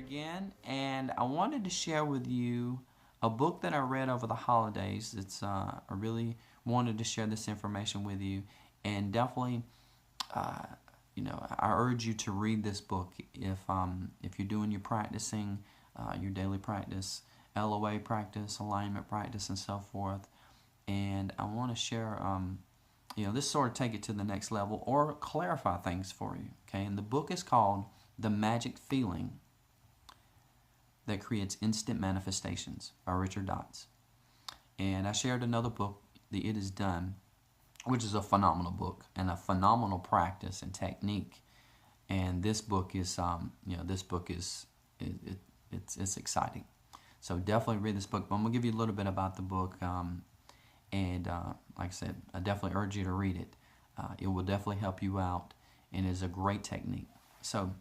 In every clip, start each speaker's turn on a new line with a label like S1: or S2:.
S1: again, and I wanted to share with you a book that I read over the holidays. I really wanted to share this information with you, and definitely, uh, I urge you to read this book if you're doing your practicing, your daily practice, LOA practice, alignment practice, and so forth. And I want to share, this sort of take it to the next level or clarify things for you. Okay, and the book is called The Magic Feeling That Creates Instant Manifestations by Richard Dotts. And I shared another book, The It Is Done, which is a phenomenal book and a phenomenal practice and technique. And this book is, it's exciting. So definitely read this book. But I'm gonna give you a little bit about the book, and like I said, I definitely urge you to read it. It will definitely help you out, and is a great technique. So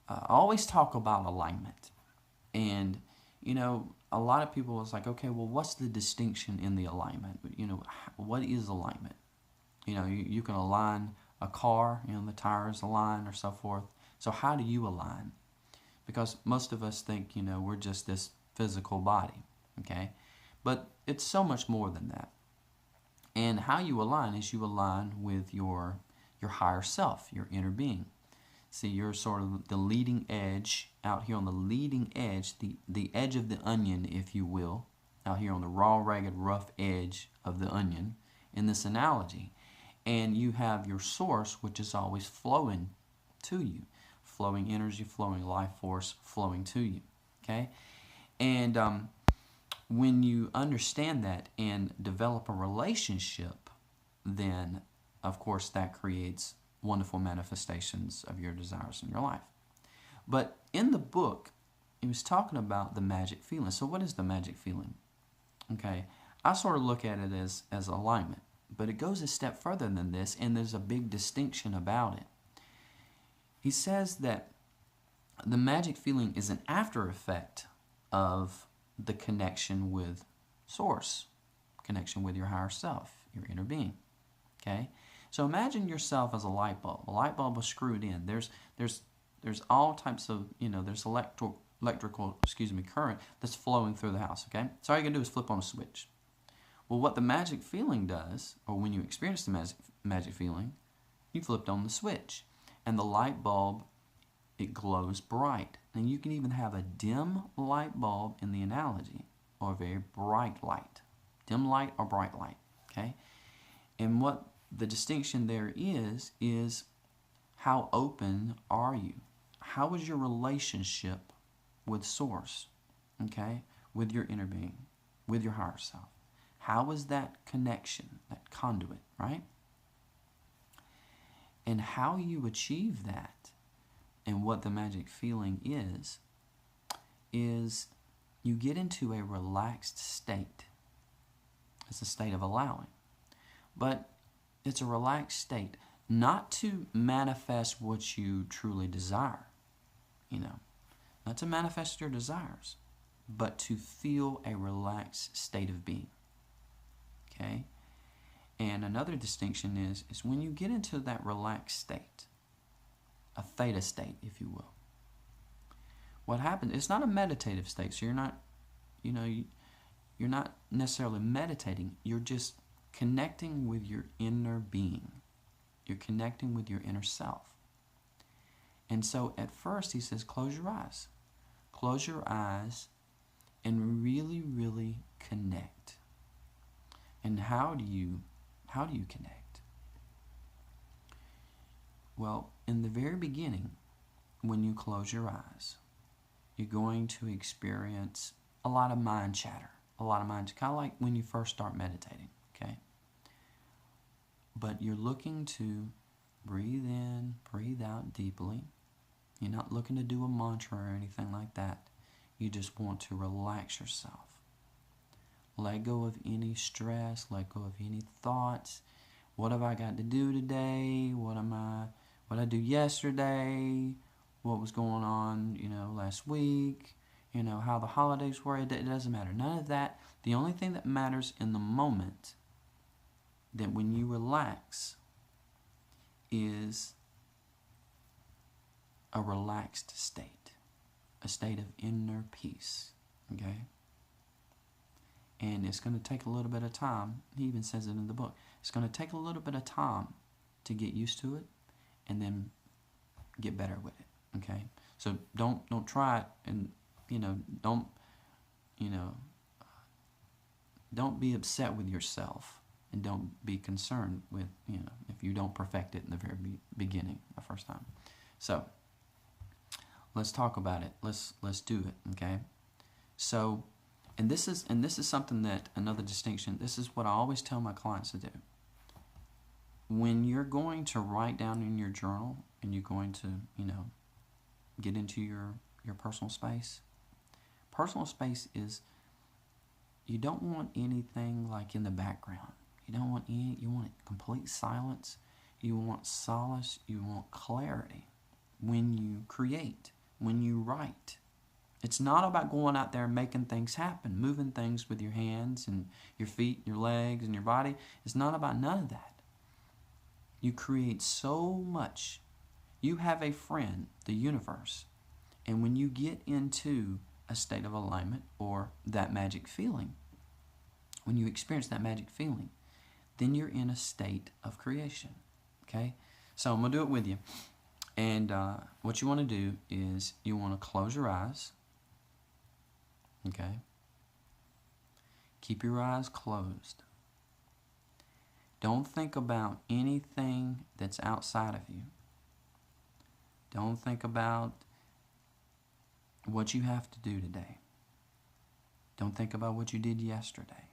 S1: I always talk about alignment, and a lot of people was like, okay, well, what's the distinction in the alignment? What is alignment? You can align a car, the tires align or so forth. So how do you align? Because most of us think, we're just this physical body, okay? But it's so much more than that. And how you align is you align with your higher self, your inner being. See, you're sort of the leading edge, out here on the leading edge, the edge of the onion, if you will, out here on the raw, ragged, rough edge of the onion in this analogy. And you have your source, which is always flowing to you, flowing energy, flowing life force, flowing to you, okay? And when you understand that and develop a relationship, then, of course, that creates wonderful manifestations of your desires in your life. But in the book, he was talking about the magic feeling. So what is the magic feeling? Okay, I sort of look at it as alignment, but it goes a step further than this, and there's a big distinction about it. He says that the magic feeling is an after effect of the connection with source, connection with your higher self, your inner being. Okay? So imagine yourself as a light bulb. A light bulb is screwed in. There's all types of, there's electrical current that's flowing through the house, okay? So all you can do is flip on a switch. Well, what the magic feeling does, or when you experience the magic feeling, you flipped on the switch, and the light bulb, it glows bright. And you can even have a dim light bulb in the analogy, or a very bright light. Dim light or bright light, okay? And what the distinction there is how open are you? How is your relationship with source, okay? With your inner being, with your higher self? How is that connection, that conduit, right? And how you achieve that, and what the magic feeling is you get into a relaxed state. It's a state of allowing. But it's a relaxed state, not to manifest what you truly desire, not to manifest your desires, but to feel a relaxed state of being, okay? And another distinction is when you get into that relaxed state, a theta state, if you will, what happens, it's not a meditative state, so you're not, you're not necessarily meditating, you're just connecting with your inner being. You're connecting with your inner self. And so at first he says, close your eyes. Close your eyes and really, really connect. And how do you connect? Well, in the very beginning, when you close your eyes, you're going to experience a lot of mind chatter. Kind of like when you first start meditating, okay? But you're looking to breathe in, breathe out deeply. You're not looking to do a mantra or anything like that. You just want to relax yourself. Let go of any stress, let go of any thoughts. What have I got to do today? What did I do yesterday? What was going on, last week? How the holidays were. It doesn't matter. None of that. The only thing that matters in the moment, that when you relax, is a relaxed state. a state of inner peace. Okay? And it's going to take a little bit of time. He even says it in the book. It's going to take a little bit of time to get used to it and then get better with it. Okay? So don't try it, and don't be upset with yourself, and don't be concerned with if you don't perfect it in the very beginning, the first time. So let's talk about it. Let's do it. Okay? So, and this is something that, another distinction. This is what I always tell my clients to do. When you're going to write down in your journal and you're going to get into your personal space. Personal space is, you don't want anything like in the background. You want complete silence. You want solace. You want clarity when you create, when you write. It's not about going out there and making things happen, moving things with your hands and your feet, your legs, and your body. It's not about none of that. You create so much. You have a friend, the universe. And when you get into a state of alignment, or that magic feeling, when you experience that magic feeling, then you're in a state of creation. Okay? So I'm going to do it with you. And what you want to do is you want to close your eyes. Okay? Keep your eyes closed. Don't think about anything that's outside of you. Don't think about what you have to do today. Don't think about what you did yesterday.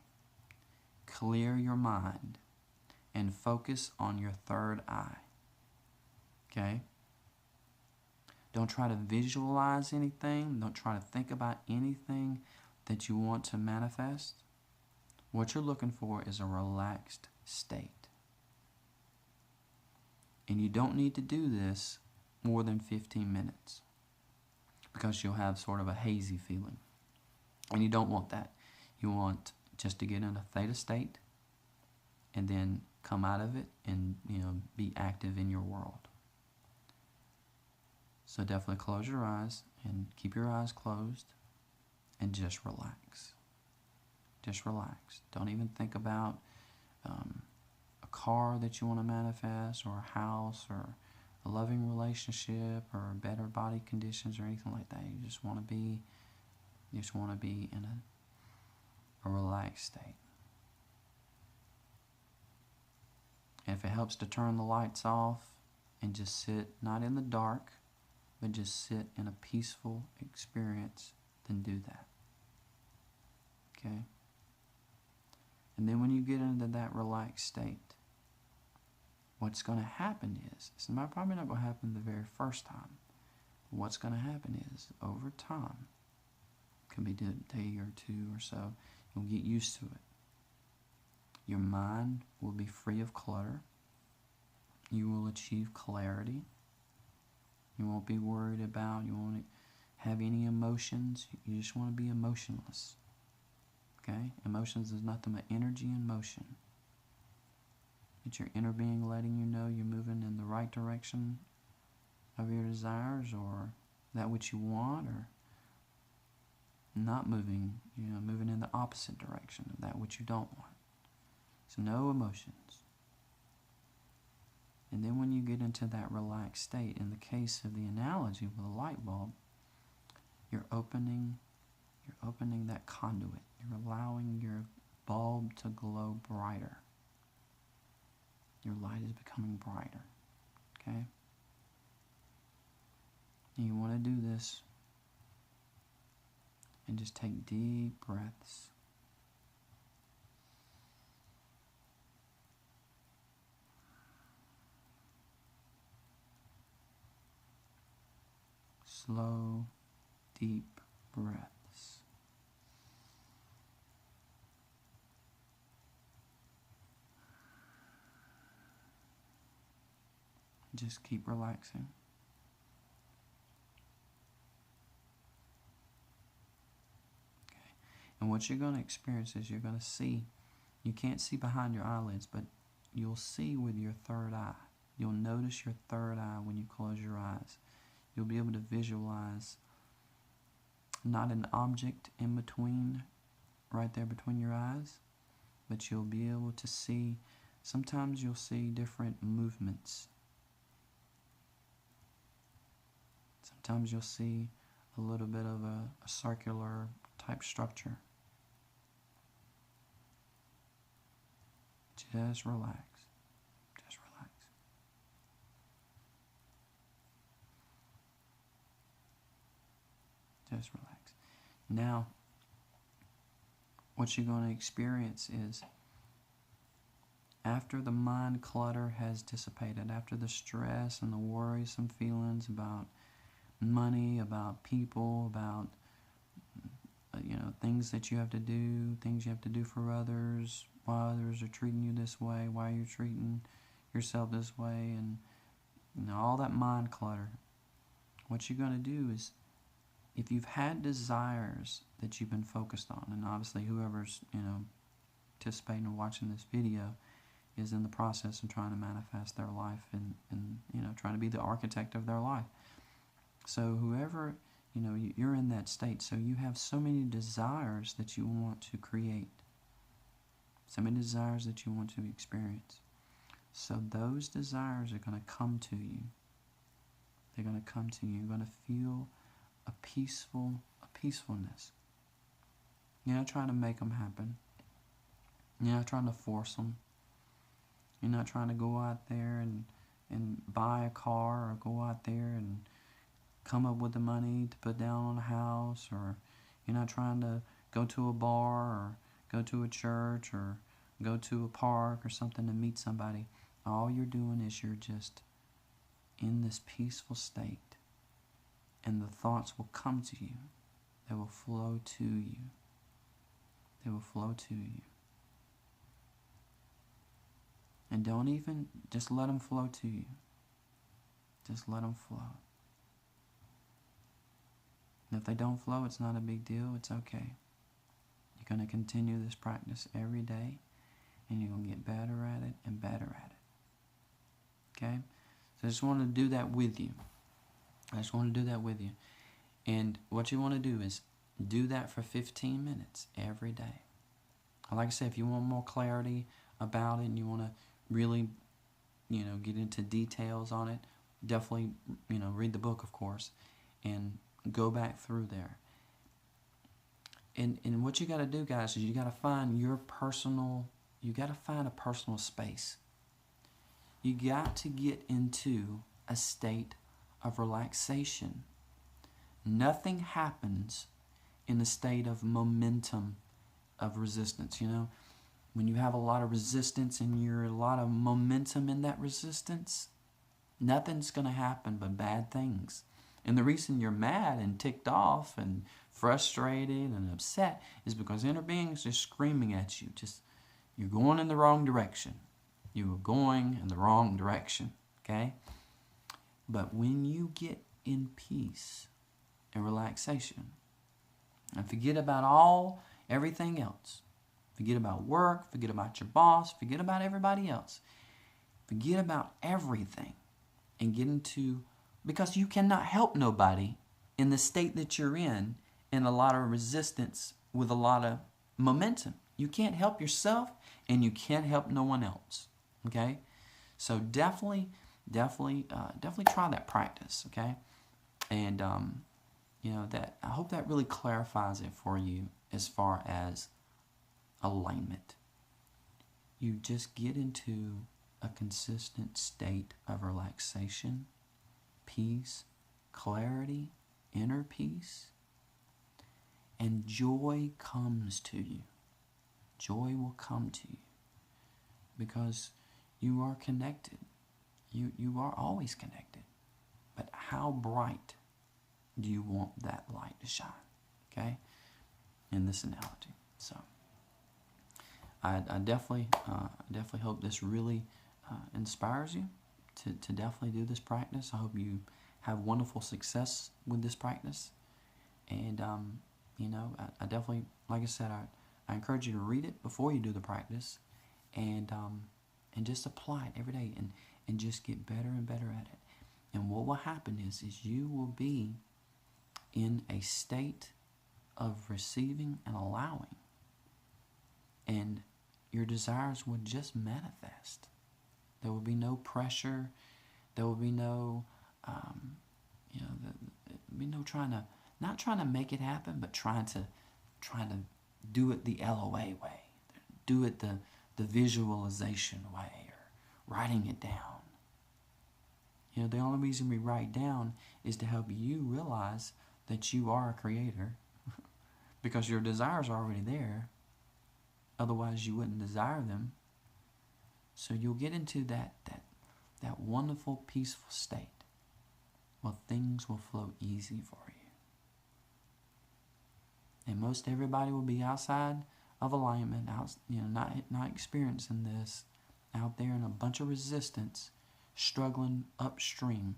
S1: Clear your mind and focus on your third eye. Okay? Don't try to visualize anything. Don't try to think about anything that you want to manifest. What you're looking for is a relaxed state. And you don't need to do this more than 15 minutes, because you'll have sort of a hazy feeling. And you don't want that. You want just to get in a theta state and then come out of it and be active in your world. So definitely close your eyes and keep your eyes closed and just relax. Just relax. Don't even think about a car that you want to manifest, or a house, or a loving relationship, or better body conditions, or anything like that. You just want to be in a relaxed state. And if it helps to turn the lights off and just sit, not in the dark, but just sit in a peaceful experience, then do that. Okay? And then when you get into that relaxed state, what's going to happen is, it's probably not going to happen the very first time. What's going to happen is, over time, it can be a day or two or so, you'll get used to it. Your mind will be free of clutter. You will achieve clarity. You won't be worried about, you won't have any emotions. You just want to be emotionless. Okay? Emotions is nothing but energy in motion. It's your inner being letting you know you're moving in the right direction of your desires, or that which you want, or not moving, moving in the opposite direction of that which you don't want. So no emotions. And then when you get into that relaxed state, in the case of the analogy with a light bulb, you're opening that conduit. You're allowing your bulb to glow brighter. Your light is becoming brighter. Okay? And you want to do this and just take deep breaths. Slow, deep breaths. Just keep relaxing. Okay. And what you're going to experience is, you're going to see, you can't see behind your eyelids, but you'll see with your third eye. You'll notice your third eye when you close your eyes. You'll be able to visualize not an object in between, right there between your eyes, but you'll be able to see, sometimes you'll see different movements. Sometimes you'll see a little bit of a circular type structure. Just relax. Just relax. Just relax. Now, what you're going to experience is, after the mind clutter has dissipated, after the stress and the worrisome feelings about money, about people, about things that you have to do, things you have to do for others, why others are treating you this way, why you're treating yourself this way, and all that mind clutter. What you're going to do is, if you've had desires that you've been focused on, and obviously whoever's participating or watching this video is in the process of trying to manifest their life and trying to be the architect of their life. So whoever, you're in that state. So you have so many desires that you want to create. So many desires that you want to experience. So those desires are going to come to you. They're going to come to you. You're going to feel a peacefulness. You're not trying to make them happen. You're not trying to force them. You're not trying to go out there and buy a car, or go out there and come up with the money to put down on a house, or you're not trying to go to a bar or go to a church or go to a park or something to meet somebody. All you're doing is you're just in this peaceful state, and the thoughts will come to you. They will flow to you. They will flow to you. And don't even, just let them flow to you. Just let them flow. And if they don't flow, it's not a big deal. It's okay. You're going to continue this practice every day, and you're going to get better at it and better at it. Okay? So I just want to do that with you. And what you want to do is do that for 15 minutes every day. Like I said, if you want more clarity about it and you want to really, get into details on it, definitely, read the book, of course, and go back through there. And what you got to do, guys, is you got to find a personal space. You got to get into a state of relaxation. Nothing happens in a state of momentum, of resistance. When you have a lot of resistance and you're a lot of momentum in that resistance, nothing's going to happen but bad things. And the reason you're mad and ticked off and frustrated and upset is because inner beings are screaming at you. You're going in the wrong direction. You are going in the wrong direction, okay? But when you get in peace and relaxation and forget about everything else, forget about work, forget about your boss, forget about everybody else, forget about everything, and get into, because you cannot help nobody in the state that you're in a lot of resistance with a lot of momentum. You can't help yourself, and you can't help no one else. Okay, so definitely try that practice. Okay, and that, I hope that really clarifies it for you as far as alignment. You just get into a consistent state of relaxation, peace, clarity, inner peace, and joy comes to you. Joy will come to you because you are connected. You are always connected. But how bright do you want that light to shine? Okay? In this analogy. So I definitely hope this really inspires you to definitely do this practice. I hope you have wonderful success with this practice. And I definitely, like I said, I encourage you to read it before you do the practice, and just apply it every day, and just get better and better at it. And what will happen is you will be in a state of receiving and allowing. And your desires would just manifest. There will be no pressure. There will be no, there will be no not trying to make it happen, but trying to do it the LOA way, do it the visualization way, or writing it down. The only reason we write down is to help you realize that you are a creator, because your desires are already there. Otherwise, you wouldn't desire them. So you'll get into that wonderful, peaceful state where things will flow easy for you. And most everybody will be outside of alignment, not experiencing this, out there in a bunch of resistance, struggling upstream.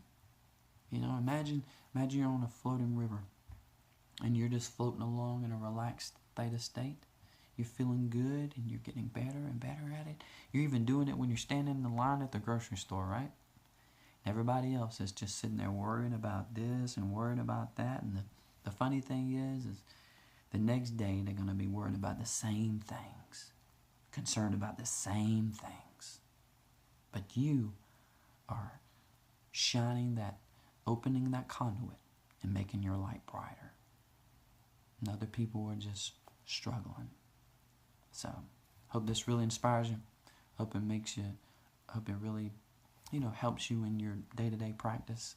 S1: Imagine you're on a floating river and you're just floating along in a relaxed theta state. You're feeling good and you're getting better and better at it. You're even doing it when you're standing in the line at the grocery store, right? Everybody else is just sitting there worrying about this and worrying about that. And the funny thing is the next day they're going to be worried about the same things, concerned about the same things. But you are opening that conduit and making your light brighter. And other people are just struggling. So, hope this really inspires you. Hope it really, helps you in your day-to-day practice.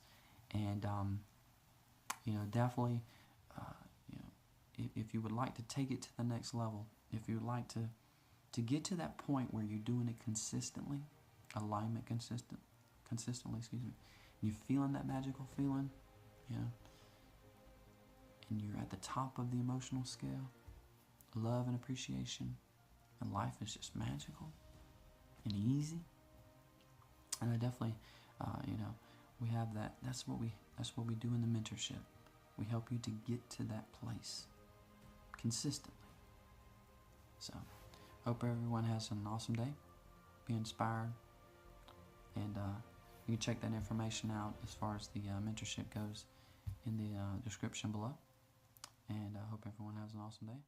S1: And, definitely, if you would like to take it to the next level, if you would like to get to that point where you're doing it consistently, alignment consistently, and you're feeling that magical feeling, and you're at the top of the emotional scale, love and appreciation, and life is just magical and easy. And I definitely, we have that. That's what we do in the mentorship. We help you to get to that place consistently. So, hope everyone has an awesome day. Be inspired, and you can check that information out as far as the mentorship goes in the description below. And I hope everyone has an awesome day.